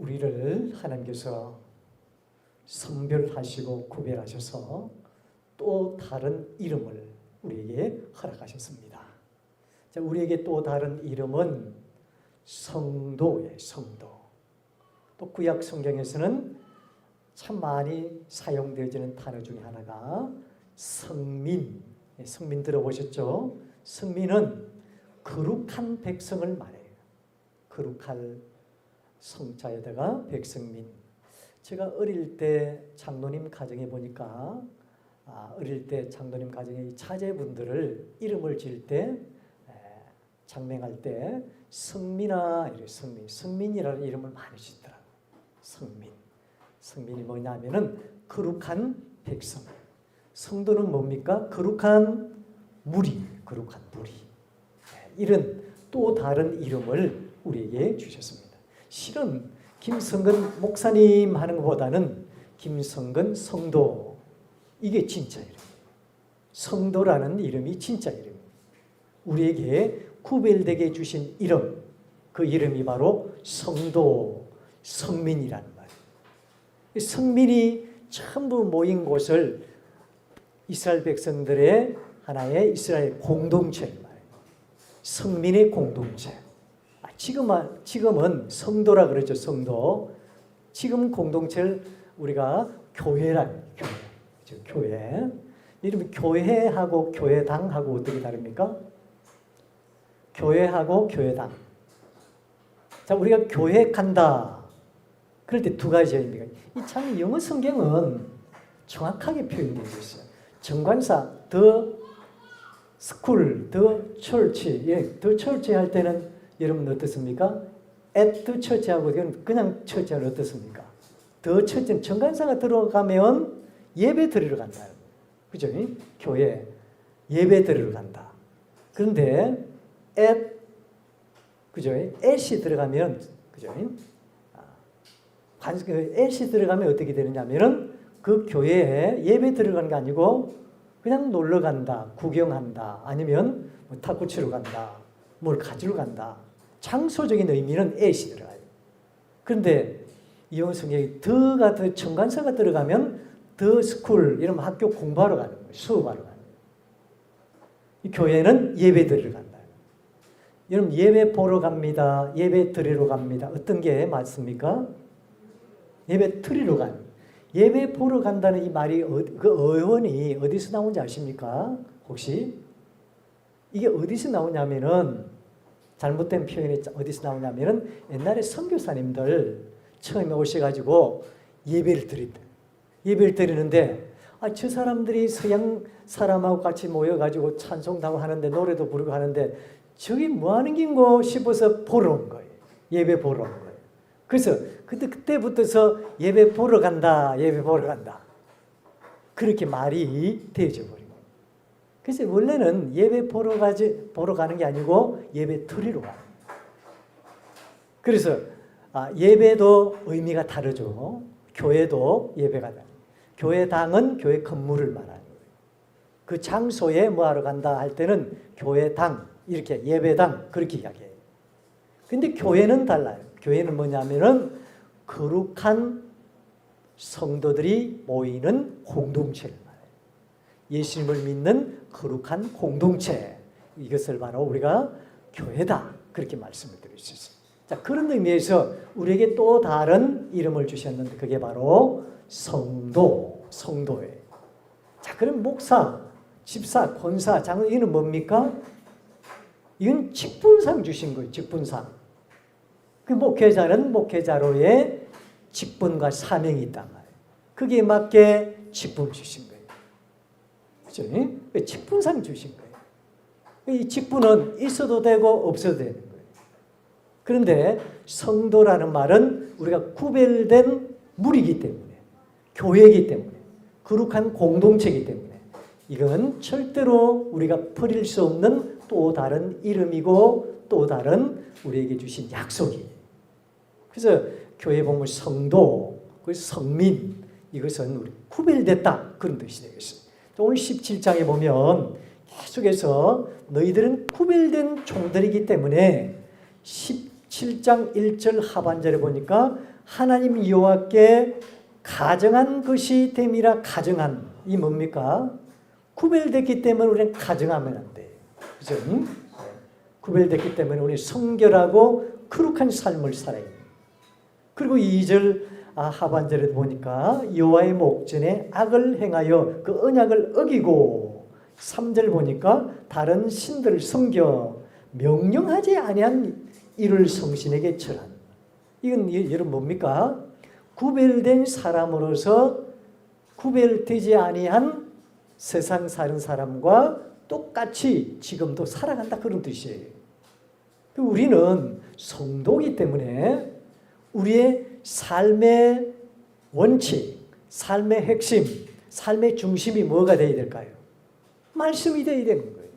우리를 하나님께서 성별하시고 구별하셔서 또 다른 이름을 우리에게 허락하셨습니다. 자, 우리에게 또 다른 이름은 성도예요. 성도. 또 구약 성경에서는 참 많이 사용되어지는 단어 중에 하나가 성민. 성민 들어보셨죠? 성민은 거룩한 백성을 말해요. 거룩할 성자에다가 백성민. 제가 어릴 때 장로님 가정에 보니까 어릴 때 장로님 가정의 자제분들을 이름을 지을 때 장명할 때 성민아 이래 성민이라는 이름을 많이 짓더라고요. 성민. 성민이 뭐냐면은 거룩한 백성. 성도는 뭡니까? 거룩한 무리. 거룩한 무리. 이런 또 다른 이름을 우리에게 주셨습니다. 실은 김성근 목사님 하는 것보다는 김성근 성도, 이게 진짜 이름이에요. 성도라는 이름이 진짜 이름이에요. 우리에게 구별되게 주신 이름, 그 이름이 바로 성도, 성민이라는 말이에요. 성민이 전부 모인 곳을 이스라엘 백성들의 하나의 이스라엘 공동체를 말해요. 성민의 공동체. 지금은 성도라 그러죠. 성도. 지금 공동체를 우리가 교회라는 교회. 이름이 교회하고 교회당하고 어떻게 다릅니까? 교회하고 교회당. 자, 우리가 교회 간다. 그럴 때 두 가지입니다. 이 참 영어 성경은 정확하게 표현되어 있어요. 정관사 the school, the church. 예, the church 할 때는 여러분 어떻습니까? at the church하고 그냥 church는 어떻습니까? the church는 정관사가 들어가면 예배 드리러 간다. 그죠? 교회 예배 드리러 간다. 그런데 at 그죠? at이 들어가면 그죠? at이 들어가면 어떻게 되느냐면은 그 교회에 예배 들어가는 게 아니고 그냥 놀러 간다, 구경한다, 아니면 뭐 탁구 치러 간다, 뭘 가지러 간다. 장소적인 의미는 at이 들어가요. 그런데 이 영어 성경에 더가 더 정관사가 들어가면 the school 이러면 학교 공부하러 가는 거예요. 수업하러 가는 거예요. 이 교회는 예배 드리러 간다. 여러분 예배 보러 갑니다. 예배 드리러 갑니다. 어떤 게 맞습니까? 예배 드리러 가는. 예배 보러 간다는 이 말이 그 어원이 어디서 나온지 아십니까? 혹시? 이게 어디서 나오냐면은 잘못된 표현이 어디서 나오냐면은 옛날에 선교사님들 처음에 오셔가지고 예배를 드린다. 예배를 드리는데 저 사람들이 서양 사람하고 같이 모여가지고 찬송도 하는데 노래도 부르고 하는데 저기 뭐 하는 긴고 싶어서 보러 온 거예요. 예배 보러 온 거예요. 그래서 그때부터서 예배 보러 간다. 예배 보러 간다. 그렇게 말이 되어져 버린 거예요. 그래서 원래는 예배 보러 가는 게 아니고 예배 드리러 가는 거예요. 그래서 예배도 의미가 다르죠. 교회도 예배가 다르죠. 교회당은 교회 건물을 말하는 거예요. 그 장소에 뭐 하러 간다 할 때는 교회당 이렇게 예배당 그렇게 이야기해요. 근데 교회는 달라요. 교회는 뭐냐면은 거룩한 성도들이 모이는 공동체를 말해요. 예수님을 믿는 거룩한 공동체. 이것을 바로 우리가 교회다. 그렇게 말씀을 드릴 수 있어요. 자, 그런 의미에서 우리에게 또 다른 이름을 주셨는데 그게 바로 성도예요. 자, 그럼 목사, 집사, 권사, 장로 이는 뭡니까? 이건 직분상 주신 거예요. 직분상. 그 목회자는 목회자로의 직분과 사명이 있단 말이에요. 거기에 맞게 직분 주신 거예요. 그렇죠? 직분상 주신 거예요. 이 직분은 있어도 되고 없어도 되는 거예요. 그런데 성도라는 말은 우리가 구별된 무리이기 때문에, 교회이기 때문에, 거룩한 공동체이기 때문에 이건 절대로 우리가 버릴 수 없는 또 다른 이름이고 또 다른 우리에게 주신 약속이에요. 그래서 교회 보면 성도, 성민 이것은 우리 구별됐다 그런 뜻이 되겠습니다. 오늘 17장에 보면 계속해서 너희들은 구별된 종들이기 때문에 17장 1절 하반절에 보니까 하나님 여호와께 가정한 것이 됨이라. 가정한 이 뭡니까? 구별됐기 때문에 우리는 가정하면 안 돼. 그죠? 구별됐기 때문에 우리 성결하고 거룩한 삶을 살아야 돼. 그리고 2절 하반절에 보니까 여호와의 목전에 악을 행하여 그 언약을 어기고, 3절 보니까 다른 신들을 섬겨 명령하지 아니한 이를 성신에게 절한. 이건 여러분 뭡니까? 구별된 사람으로서 구별되지 아니한 세상 사는 사람과 똑같이 지금도 살아간다, 그런 뜻이에요. 우리는 성도이기 때문에 우리의 삶의 원칙, 삶의 핵심, 삶의 중심이 뭐가 되어야 될까요? 말씀이 되어야 되는 거예요.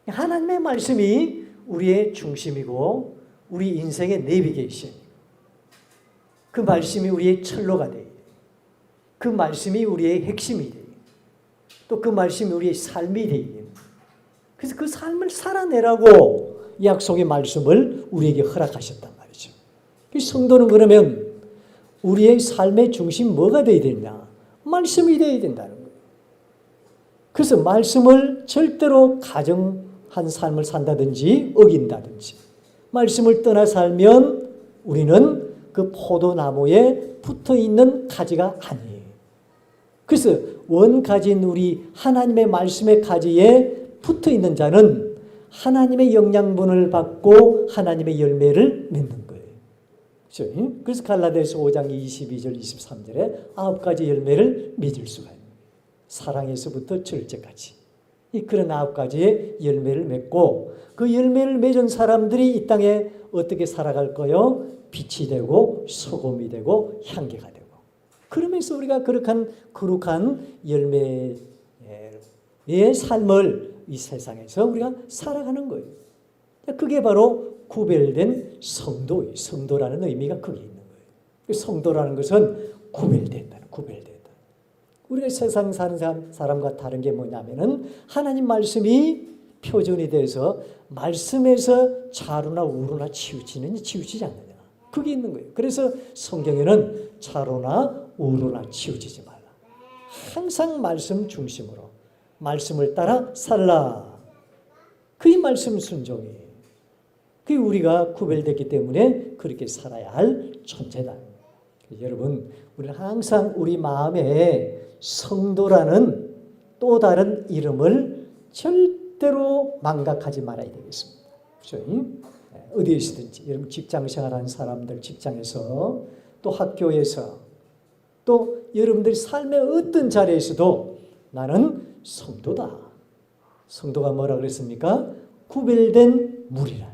하나님의 말씀이 우리의 중심이고 우리 인생의 내비게이션. 그 말씀이 우리의 철로가 돼요. 그 말씀이 우리의 핵심이 돼요. 또 그 말씀이 우리의 삶이 돼요. 그래서 그 삶을 살아내라고 약속의 말씀을 우리에게 허락하셨단 말이죠. 성도는 그러면 우리의 삶의 중심 뭐가 되어야 되냐? 말씀이 되어야 된다는 거예요. 그래서 말씀을 절대로 가정한 삶을 산다든지 어긴다든지, 말씀을 떠나 살면 우리는 그 포도나무에 붙어있는 가지가 아니에요. 그래서 원가지인 우리 하나님의 말씀의 가지에 붙어있는 자는 하나님의 영양분을 받고 하나님의 열매를 맺는 거예요. 그렇죠? 그래서 갈라디아서 5장 22절 23절에 9가지 열매를 맺을 수가 있는 거예요. 사랑에서부터 절제까지. 그런 9가지의 열매를 맺고, 그 열매를 맺은 사람들이 이 땅에 어떻게 살아갈까요? 빛이 되고 소금이 되고 향기가 되고. 그러면서 우리가 거룩한 열매의 삶을 이 세상에서 우리가 살아가는 거예요. 그게 바로 구별된 성도예요. 성도라는 의미가 거기 있는 거예요. 성도라는 것은 구별된다. 우리가 세상 사는 사람과 다른 게 뭐냐면은 하나님 말씀이 표준이 돼서 말씀에서 좌로나 우로나 치우치지 않느냐. 그게 있는 거예요. 그래서 성경에는 좌로나 우로나 치우치지 말라. 항상 말씀 중심으로 말씀을 따라 살라. 그게 말씀 순종이에요. 그게 우리가 구별됐기 때문에 그렇게 살아야 할 존재다. 여러분, 우리는 항상 우리 마음에 성도라는 또 다른 이름을 절대로 망각하지 말아야 되겠습니다. 그렇죠? 어디에서든지, 여러분 직장 생활하는 사람들, 직장에서 또 학교에서 또 여러분들이 삶의 어떤 자리에서도 나는 성도다. 성도가 뭐라 그랬습니까? 구별된 무리라.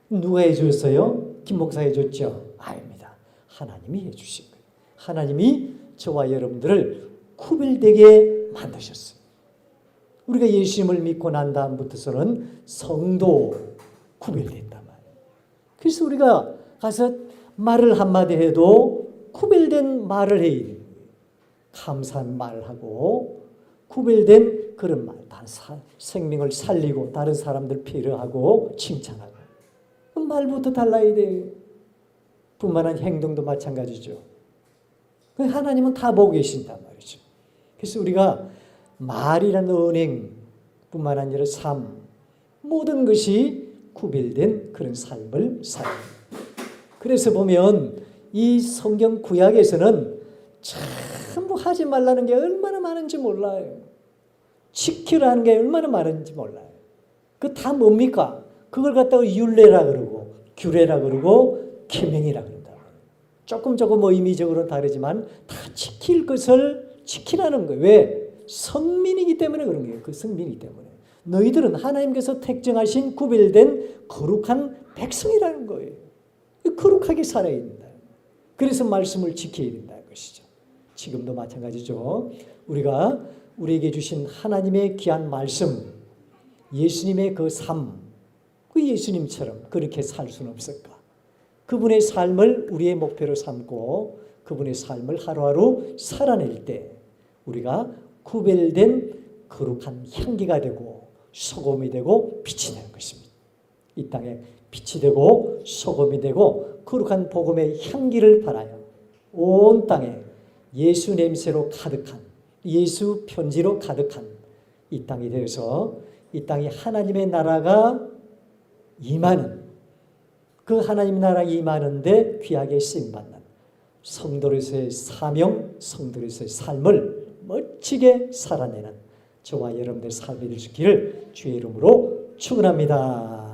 누가 해줬어요? 김 목사 해줬죠? 아닙니다. 하나님이 해주신 거예요. 하나님이 저와 여러분들을 구별되게 만드셨어요. 우리가 예수님을 믿고 난 다음부터서는 성도 구별됐단 말이에요. 그래서 우리가 가서 말을 한마디 해도 구별된 말을 해야 돼요. 감사한 말을 하고 구별된 그런 말, 생명을 살리고 다른 사람들 필요하고 칭찬하고, 말부터 달라야 돼요. 뿐만 아니라 행동도 마찬가지죠. 하나님은 다 보고 계신단 말이죠. 그래서 우리가 말이라는 은행뿐만 아니라 삶, 모든 것이 구별된 그런 삶을 살아요. 그래서 보면 이 성경 구약에서는 전부 하지 말라는 게 얼마나 많은지 몰라요. 지키라는 게 얼마나 많은지 몰라요. 그 다 뭡니까? 그걸 갖다가 율례라 그러고 규례라 그러고 계명이라 그런다. 조금 의미적으로는 다르지만 다 지킬 것을 지키라는 거예요. 왜? 성민이기 때문에 그런 거예요. 그 성민이기 때문에. 너희들은 하나님께서 택정하신 구별된 거룩한 백성이라는 거예요. 거룩하게 살아야 된다. 그래서 말씀을 지켜야 된다는 것이죠. 지금도 마찬가지죠. 우리가 우리에게 주신 하나님의 귀한 말씀, 예수님의 그 삶, 그 예수님처럼 그렇게 살 수는 없을까? 그분의 삶을 우리의 목표로 삼고 그분의 삶을 하루하루 살아낼 때 우리가 구별된 거룩한 향기가 되고 소금이 되고 빛이 되는 것입니다. 이 땅에 빛이 되고 소금이 되고 거룩한 복음의 향기를 발하여 온 땅에 예수 냄새로 가득한, 예수 편지로 가득한 이 땅이 되어서 이 땅에 하나님의 나라가 임하는, 그 하나님의 나라가 임하는데 귀하게 쓰임받는 성도로서의 사명, 성도로서의 삶을 멋지게 살아내는 저와 여러분들의 삶이 될 수 있기를 주의 이름으로 축원합니다.